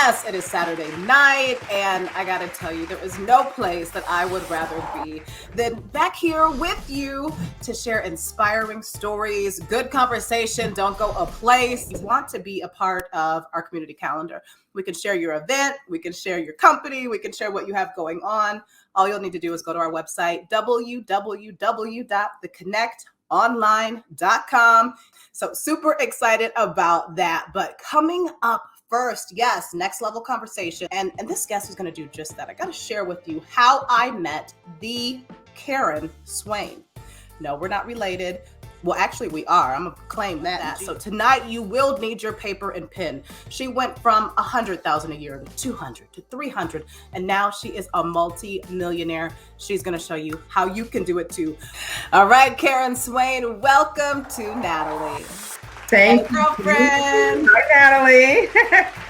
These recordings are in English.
Yes, it is Saturday night, and I gotta tell you, there is no place that I would rather be than back here with you to share inspiring stories, good conversation. Don't go a place. You want to be a part of our community calendar. We can share your event, we can share your company, we can share what you have going on. All you'll need to do is go to our website, www.theconnectonline.com. So super excited about that. But coming up first, yes, next level conversation. And this guest is going to do just that. I got to share with you how I met the Karen Swain. No, we're not related. Well, actually, we are. I'm going to claim that. So tonight, you will need your paper and pen. She went from $100,000 a year to 200 to 300, and now she is a multi-millionaire. She's going to show you how you can do it too. All right, Karen Swain, welcome to Natalie. Thank you, girlfriend. Hi, Natalie.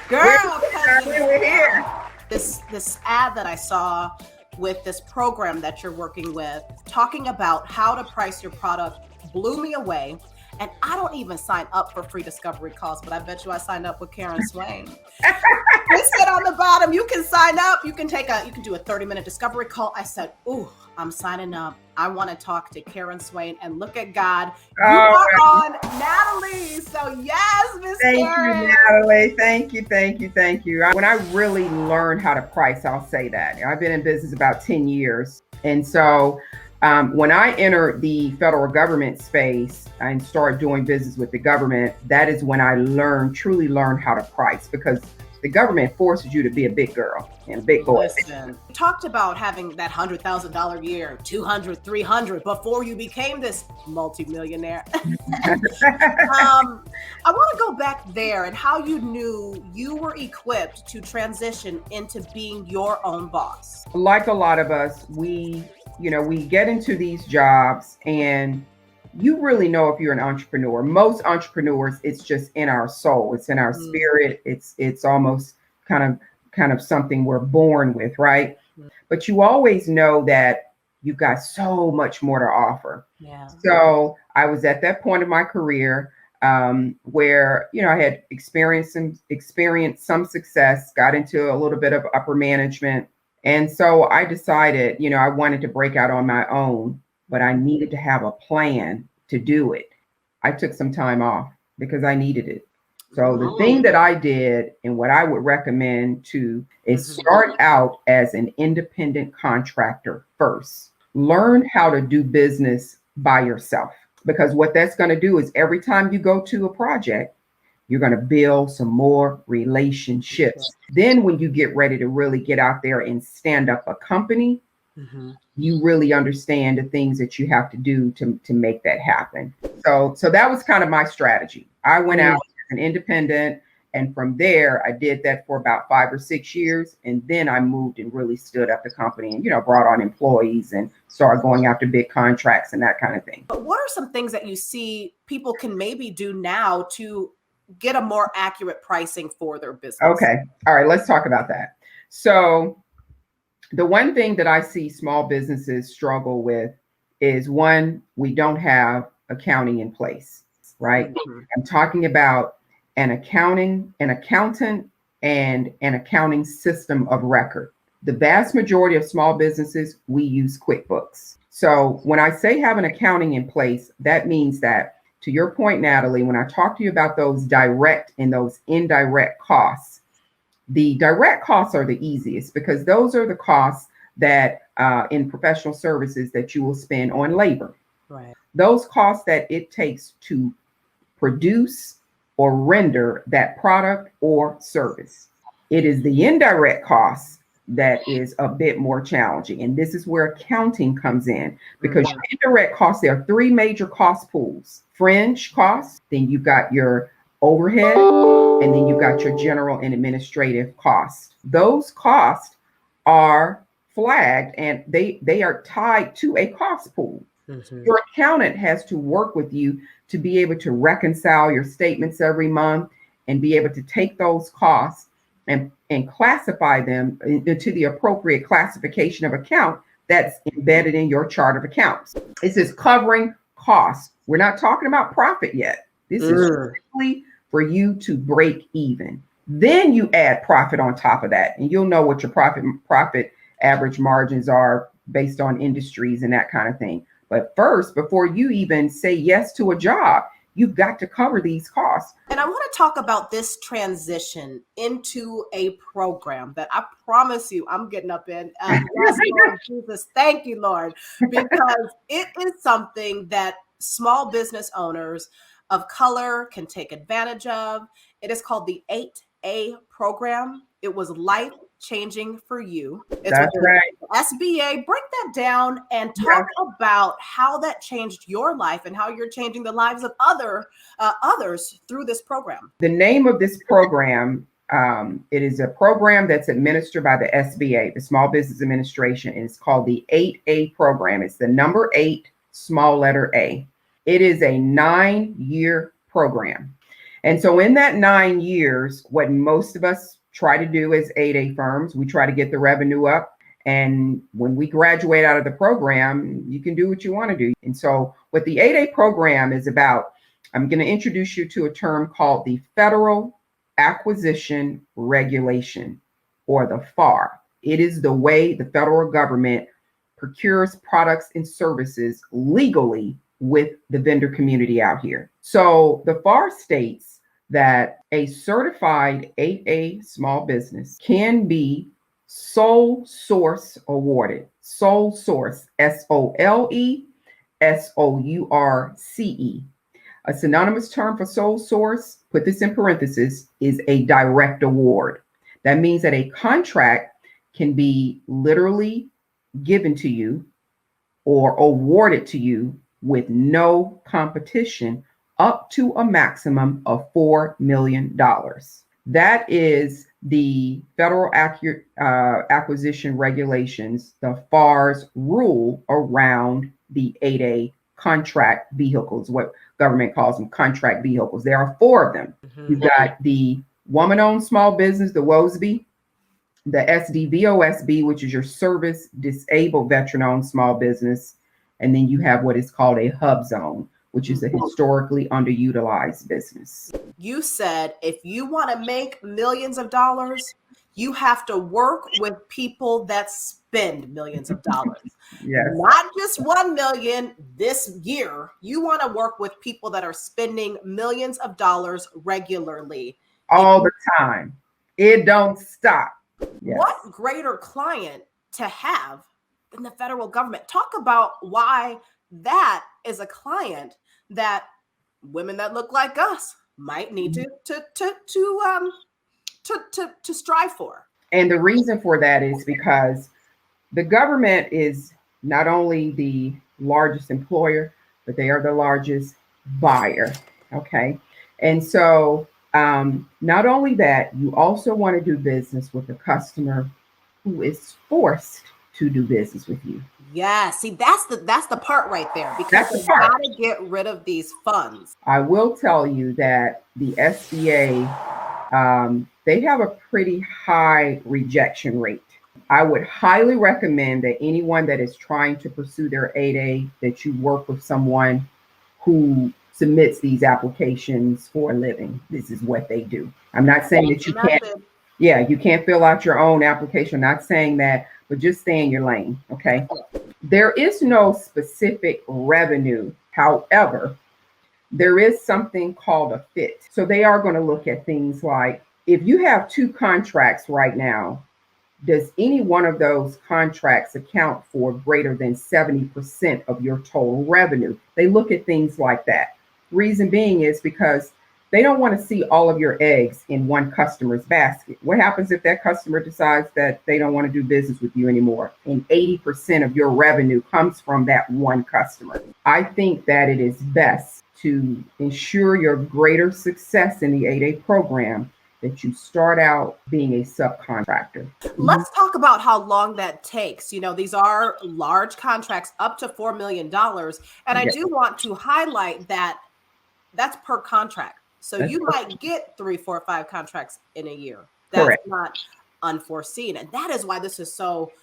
Girl, we're here. This ad that I saw with this program that you're working with, talking about how to price your product, blew me away. And I don't even sign up for free discovery calls, but I bet you I signed up with Karen Swain. They said on the bottom, you can sign up. You can do a 30-minute discovery call. I said, ooh, I'm signing up. I want to talk to Karen Swain, and look at God. You are on Natalie. So yes, Miss Karen. Thank you, Natalie. Thank you. When I really learned how to price, I'll say that. I've been in business about 10 years. And so when I entered the federal government space and started doing business with the government, that is when I truly learned how to price, because the government forces you to be a big girl and a big boy. Listen, you talked about having that $100,000 year, 200, 300 before you became this multimillionaire. I want to go back there and how you knew you were equipped to transition into being your own boss. Like a lot of us, we get into these jobs and you really know if you're an entrepreneur. Most entrepreneurs, it's just in our soul. It's in our spirit. It's almost kind of something we're born with, right? But you always know that you've got so much more to offer. Yeah. So I was at that point of my career where, I had experienced some success, got into a little bit of upper management. And so I decided, I wanted to break out on my own, but I needed to have a plan to do it. I took some time off because I needed it. So the thing that I did, and what I would recommend is start out as an independent contractor first. Learn how to do business by yourself, because what that's going to do is every time you go to a project, you're going to build some more relationships. Then when you get ready to really get out there and stand up a company, you really understand the things that you have to do to make that happen. So that was kind of my strategy. I went out as an independent, and from there, I did that for about 5 or 6 years. And then I moved and really stood up the company and, brought on employees and started going after big contracts and that kind of thing. But what are some things that you see people can maybe do now to get a more accurate pricing for their business? Okay. All right. Let's talk about that. So the one thing that I see small businesses struggle with is, one, we don't have accounting in place, right? I'm talking about an accountant, and an accounting system of record. The vast majority of small businesses, we use QuickBooks. So when I say have an accounting in place, that means that, to your point, Natalie, when I talk to you about those direct and those indirect costs, the direct costs are the easiest, because those are the costs that in professional services that you will spend on labor. Right. Those costs that it takes to produce or render that product or service. It is the indirect costs that is a bit more challenging. And this is where accounting comes in, because your indirect costs, there are 3 major cost pools: fringe costs, then you've got your overhead, and then you've got your general and administrative costs. Those costs are flagged and they are tied to a cost pool. Your accountant has to work with you to be able to reconcile your statements every month and be able to take those costs and classify them into the appropriate classification of account that's embedded in your chart of accounts. This is covering costs. We're not talking about profit yet. This is strictly for you to break even. Then you add profit on top of that, and you'll know what your profit average margins are based on industries and that kind of thing. But first, before you even say yes to a job, you've got to cover these costs. And I want to talk about this transition into a program that I promise you I'm getting up in. Yes, Lord Jesus, thank you, Lord, because it is something that small business owners of color can take advantage of. It is called the 8A program. It was life changing for you. It's That's right. SBA. Break that down and talk about how that changed your life and how you're changing the lives of others through this program. The name of this program, it is a program that's administered by the SBA, the Small Business Administration, and it's called the 8A program. It's the number 8, small letter A. It is a 9-year program. And so in that 9 years, what most of us try to do as 8A firms, we try to get the revenue up. And when we graduate out of the program, you can do what you want to do. And so what the 8A program is about, I'm going to introduce you to a term called the Federal Acquisition Regulation, or the FAR. It is the way the federal government procures products and services legally with the vendor community out here. So the FAR states that a certified 8A small business can be sole source awarded. Sole source, SOLE, SOURCE. A synonymous term for sole source, put this in parentheses, is a direct award. That means that a contract can be literally given to you or awarded to you with no competition up to a maximum of $4 million. That is the Federal Acquisition Regulations, the FAR's rule around the 8A contract vehicles, what government calls them contract vehicles. There are 4 of them. You've got the woman-owned small business, the WOSB, the SDVOSB, which is your service disabled veteran-owned small business, and then you have what is called a hub zone, which is a historically underutilized business. You said if you want to make millions of dollars, you have to work with people that spend millions of dollars. Yes. Not just 1 million this year. You want to work with people that are spending millions of dollars regularly. All the time. It don't stop. Yes. What greater client to have than the federal government? Talk about why that is a client that women that look like us might need to strive for. And the reason for that is because the government is not only the largest employer, but they are the largest buyer. Okay. And so not only that, you also want to do business with a customer who is forced to do business with you. Yeah, see, that's the part right there, because you got to get rid of these funds. I will tell you that the SBA, they have a pretty high rejection rate. I would highly recommend that anyone that is trying to pursue their 8A, that you work with someone who submits these applications for a living. This is what they do. I'm not saying that you can't. Yeah, you can't fill out your own application. I'm not saying that, but just stay in your lane. Okay. There is no specific revenue. However, there is something called a fit. So they are going to look at things like, if you have 2 contracts right now, does any one of those contracts account for greater than 70% of your total revenue? They look at things like that. Reason being is because they don't want to see all of your eggs in one customer's basket. What happens if that customer decides that they don't want to do business with you anymore, and 80% of your revenue comes from that one customer? I think that it is best to ensure your greater success in the 8A program that you start out being a subcontractor. Let's talk about how long that takes. You know, these are large contracts up to $4 million. And I do want to highlight that that's per contract. So you might get 3, 4, 5 contracts in a year. That's not unforeseen. And that is why this is so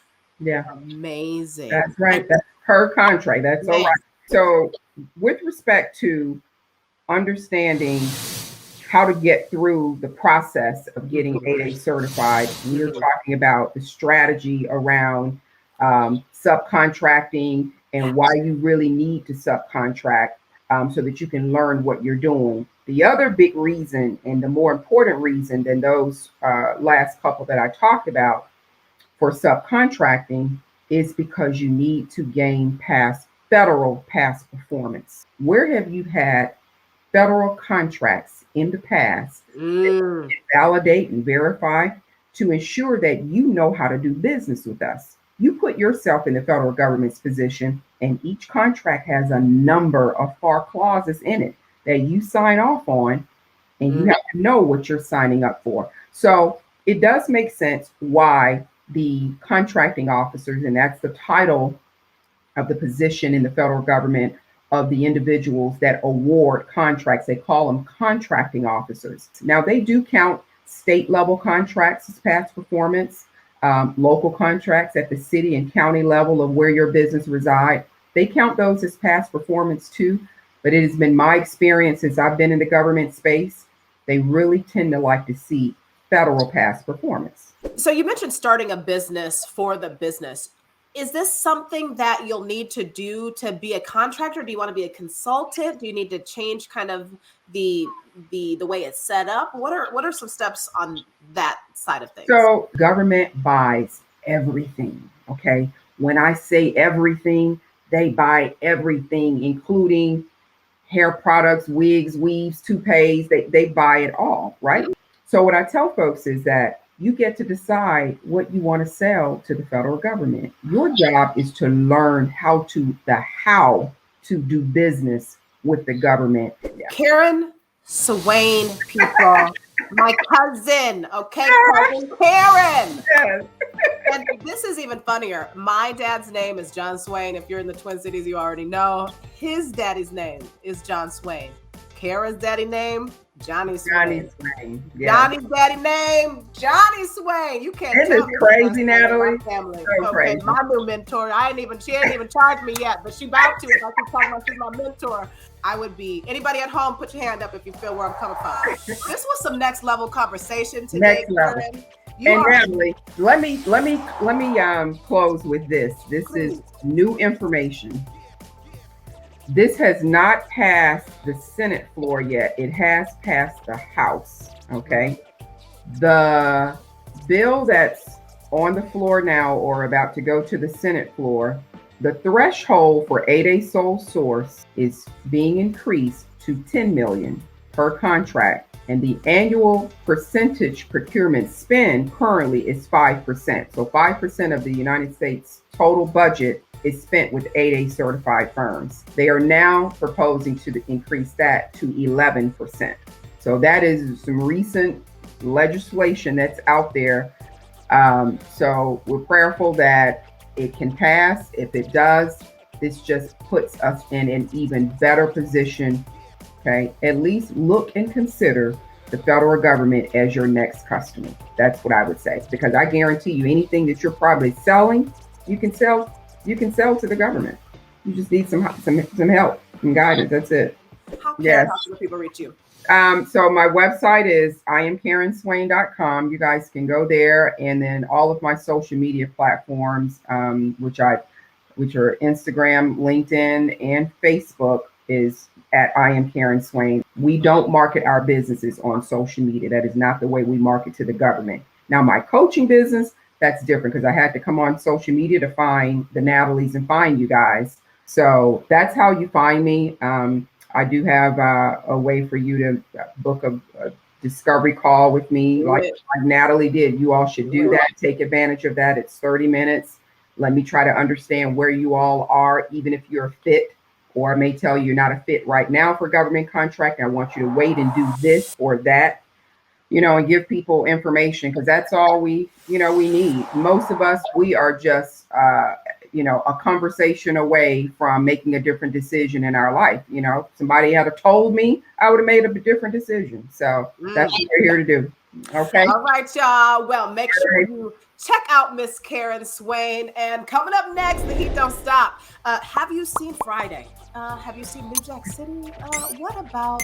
amazing. That's right. That's per contract. That's all right. So with respect to understanding how to get through the process of getting 8A certified. We're talking about the strategy around subcontracting and why you really need to subcontract so that you can learn what you're doing. The other big reason, and the more important reason than those last couple that I talked about for subcontracting, is because you need to gain federal past performance. Where have you had federal contracts in the past that validate and verify to ensure that you know how to do business with us? You put yourself in the federal government's position, and each contract has a number of FAR clauses in it that you sign off on, and you have to know what you're signing up for. So it does make sense why the contracting officers, and that's the title of the position in the federal government of the individuals that award contracts. They call them contracting officers. Now, they do count state level contracts as past performance, local contracts at the city and county level of where your business reside. They count those as past performance too. But it has been my experience since I've been in the government space, they really tend to like to see federal past performance. So you mentioned starting a business for the business. Is this something that you'll need to do to be a contractor? Do you want to be a consultant? Do you need to change kind of the way it's set up? What are some steps on that side of things? So government buys everything. Okay. When I say everything, they buy everything, including hair products, wigs, weaves, toupees. They buy it all, right? So what I tell folks is that you get to decide what you want to sell to the federal government. Your job is to learn how to do business with the government. Karen Swain, people. My cousin, okay? Cousin Karen. Yes. And this is even funnier. My dad's name is John Swain. If you're in the Twin Cities, you already know. His daddy's name is John Swain. Karen's daddy name, Johnny Swain. Johnny Swain. Yes. Johnny's daddy name, Johnny Swain. You can't Isn't tell it me crazy, Natalie? Family. So crazy. My new mentor. She ain't even charged me yet, but she about to. If I keep talking about she's my mentor, I would be. Anybody at home, put your hand up if you feel where I'm coming from. This was some next level conversation today, Next level. Karen. Natalie, let me close with this. This is new information. This has not passed the Senate floor yet. It has passed the House. Okay. The bill that's on the floor now or about to go to the Senate floor, the threshold for 8A sole source is being increased to 10 million per contract. And the annual percentage procurement spend currently is 5%. So 5% of the United States total budget is spent with 8A certified firms. They are now proposing to increase that to 11%. So that is some recent legislation that's out there. So we're prayerful that it can pass. If it does, this just puts us in an even better position. Okay, at least look and consider the federal government as your next customer. That's what I would say, because I guarantee you anything that you're probably selling, you can sell to the government. You just need some help and guidance. That's it. How can people reach you? So my website is IamKarenSwain.com. You guys can go there, and then all of my social media platforms, which are Instagram, LinkedIn, and Facebook, is at I Am Karen Swain. We don't market our businesses on social media. That is not the way we market to the government. Now, my coaching business, that's different because I had to come on social media to find the Natalies and find you guys. So that's how you find me. I do have a way for you to book a discovery call with me, like Natalie did. You all should do that. Take advantage of that. It's 30 minutes. Let me try to understand where you all are, even if you're a fit, or I may tell you you're not a fit right now for government contract. I want you to wait and do this or that, and give people information, because that's all we need. Most of us, we are just, a conversation away from making a different decision in our life. Somebody had told me, I would have made a different decision. So that's what we're here to do. Okay. All right, y'all. Well, make sure you check out Miss Karen Swain. And coming up next, the heat don't stop. Have you seen Friday? Have you seen New Jack City? What about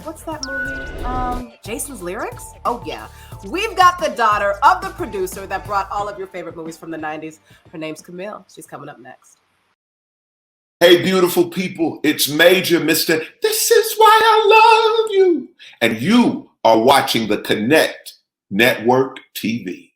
what's that movie? Jason's Lyrics? Oh yeah. We've got the daughter of the producer that brought all of your favorite movies from the 90s. Her name's Camille. She's coming up next. Hey, beautiful people, it's Major Mr. This is why I love you. And you are watching the Connect Network TV.